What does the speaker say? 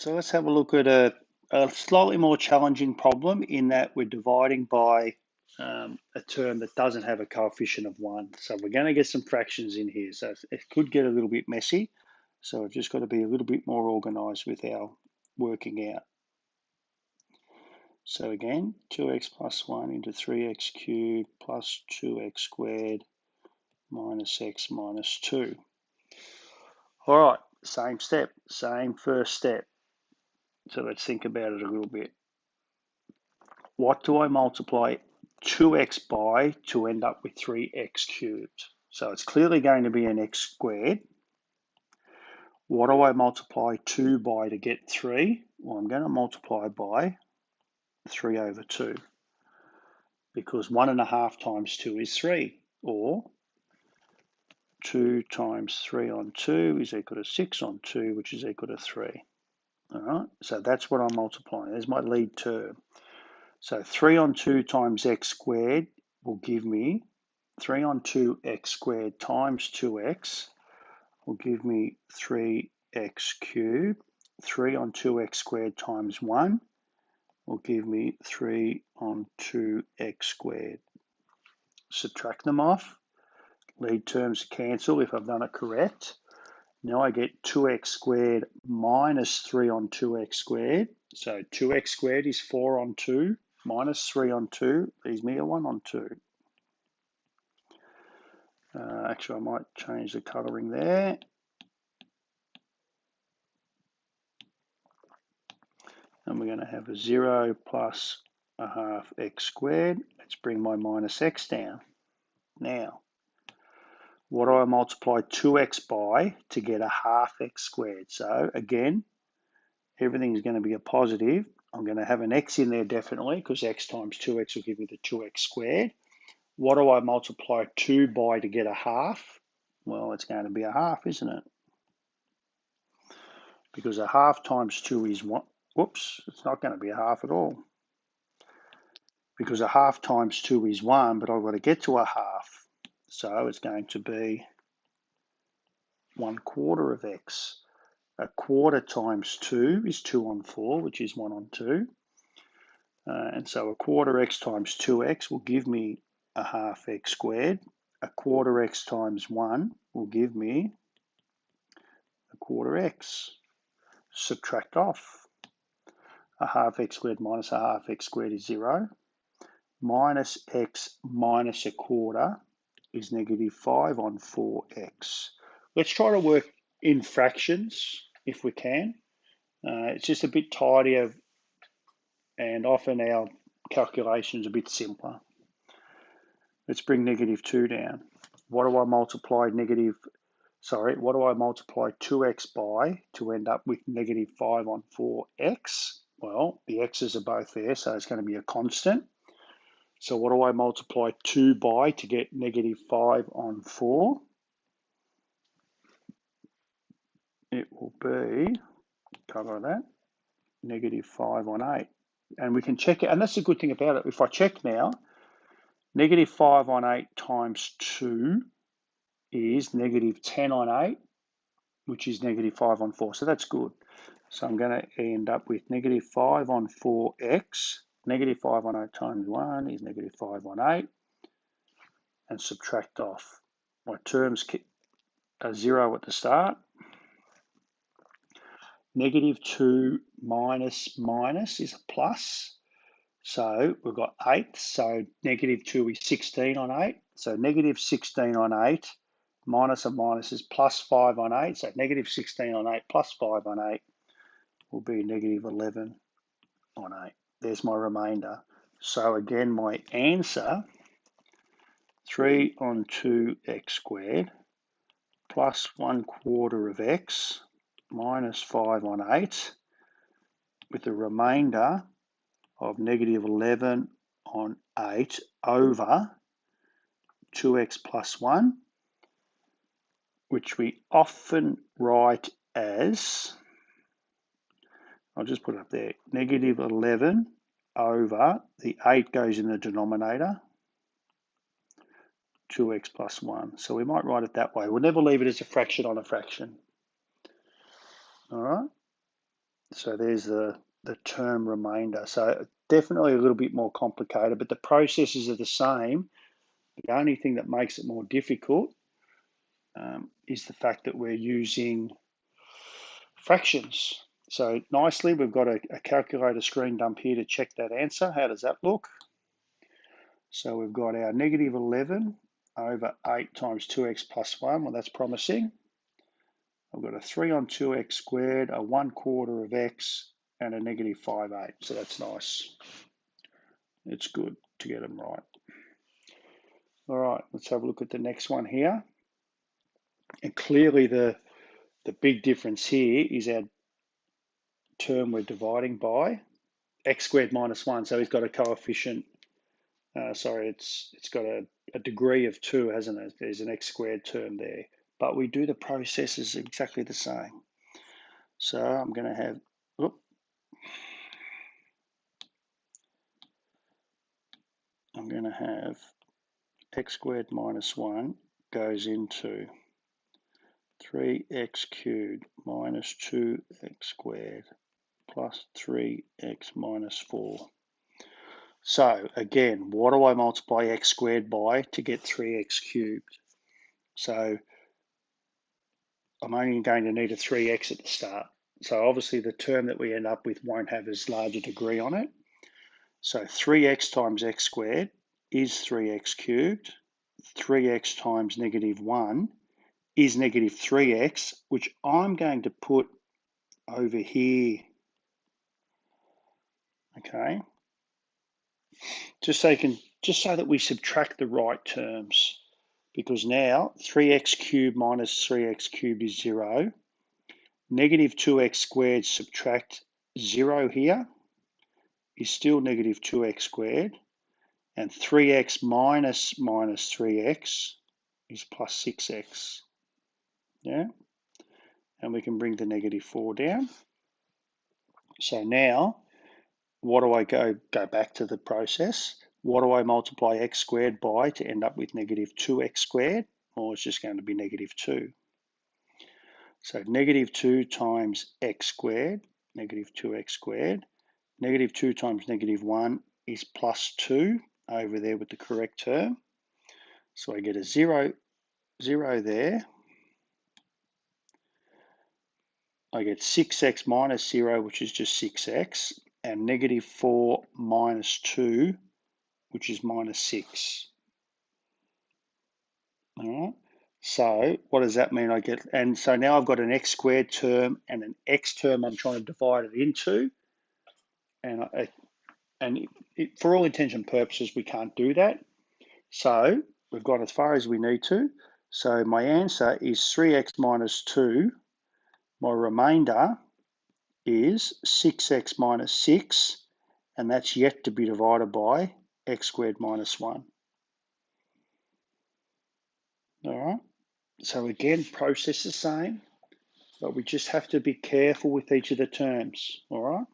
So let's have a look at a slightly more challenging problem in that we're dividing by a term that doesn't have a coefficient of 1. So we're going to get some fractions in here. So it could get a little bit messy. So we've just got to be a little bit more organised with our working out. So again, 2x plus 1 into 3x cubed plus 2x squared minus x minus 2. All right, same step, same first step. So let's think about it a little bit. What do I multiply 2x by to end up with 3x cubed? So it's clearly going to be an x squared. What do I multiply 2 by to get 3? Well, I'm going to multiply by 3 over 2 because 1.5 times 2 is 3, or 2 times 3 on 2 is equal to 6 on 2, which is equal to 3. All right, so that's what I'm multiplying. There's my lead term. So 3 on 2 times x squared will give me 3 on 2 x squared times 2x will give me 3x cubed. 3 on 2x squared times 1 will give me 3 on 2x squared. Subtract them off. Lead terms cancel if I've done it correct. Now I get 2x squared minus 3 on 2x squared. So 2x squared is 4 on 2 minus 3 on 2 leaves me a 1 on 2. Actually, I might change the colouring there. And we're going to have a 0 plus a half x squared. Let's bring my minus x down. Now, what do I multiply 2x by to get a half x squared? So again, everything's going to be a positive. I'm going to have an x in there definitely because x times 2x will give me the 2x squared. What do I multiply 2 by to get a half? Well, it's going to be a half, isn't it? Because a half times 2 is 1. Whoops, it's not going to be a half at all. Because a half times 2 is 1, but I've got to get to a half. So it's going to be 1/4 of x. A quarter times 2 is 2 on 4, which is 1 on 2. And so a quarter x times 2x will give me a half x squared. A quarter x times 1 will give me a quarter x. Subtract off. A half x squared minus a half x squared is 0. Minus x minus a quarter is negative 5 on 4x. Let's try to work in fractions if we can. It's just a bit tidier and often our calculations a bit simpler. Let's bring negative 2 down. What do I multiply 2x by to end up with negative 5 on 4x? Well, the x's are both there, so it's going to be a constant. So what do I multiply 2 by to get negative 5 on 4? It will be, cover that, negative 5 on 8. And we can check it, and that's the good thing about it. If I check now, negative 5 on 8 times 2 is negative 10 on 8, which is negative 5 on 4. So that's good. So I'm going to end up with negative 5 on 4x. Negative 5 on 8 times 1 is negative 5 on 8. And subtract off. My terms are 0 at the start. Negative 2 minus minus is a plus. So we've got 8. So negative 2 is 16 on 8. So negative 16 on 8 minus a minus is plus 5 on 8. So negative 16 on 8 plus 5 on 8 will be negative 11 on 8. There's my remainder. So again, my answer, 3 on 2x squared plus 1/4 of x minus 5 on 8 with a remainder of negative 11 on 8 over 2x plus 1, which we often write as, I'll just put it up there, negative 11 over, the 8 goes in the denominator, 2x plus 1. So we might write it that way. We'll never leave it as a fraction on a fraction. All right. So there's the term remainder. So definitely a little bit more complicated, but the processes are the same. The only thing that makes it more difficult is the fact that we're using fractions. So nicely, we've got a calculator screen dump here to check that answer. How does that look? So we've got our negative 11 over 8 times 2x plus 1. Well, that's promising. I've got a 3 on 2x squared, a 1/4 of x, and a negative 5/8. So that's nice. It's good to get them right. All right, let's have a look at the next one here. And clearly the big difference here is our term we're dividing by, x squared minus 1. So he's got a coefficient, it's got a degree of 2, hasn't it? There's an x squared term there. But we do the processes exactly the same. So I'm going to have, x squared minus 1 goes into 3x cubed minus 2x squared plus 3x minus 4. So again, what do I multiply x squared by to get 3x cubed? So I'm only going to need a 3x at the start. So obviously the term that we end up with won't have as large a degree on it. So 3x times x squared is 3x cubed. 3x times negative 1 is negative 3x, which I'm going to put over here. Okay, just so that we subtract the right terms, because now 3x cubed minus 3x cubed is 0. Negative 2x squared subtract 0 here is still negative 2x squared, and 3x minus 3x is plus 6x. Yeah, and we can bring the negative 4 down. So now, what do I go back to the process? What do I multiply x squared by to end up with negative 2x squared? Well, it's just going to be negative 2. So negative 2 times x squared, negative 2x squared. Negative 2 times negative 1 is plus 2 over there with the correct term. So I get a 0 there. I get 6x minus 0, which is just 6x, and negative 4 minus 2, which is minus 6. All right. So what does that mean? I get, and so now I've got an x squared term and an x term I'm trying to divide it into. And for all intents and purposes, we can't do that. So we've gone as far as we need to. So my answer is 3x minus 2. My remainder is 6x minus 6, and that's yet to be divided by x squared minus 1. All right. So again, process the same, but we just have to be careful with each of the terms. All right.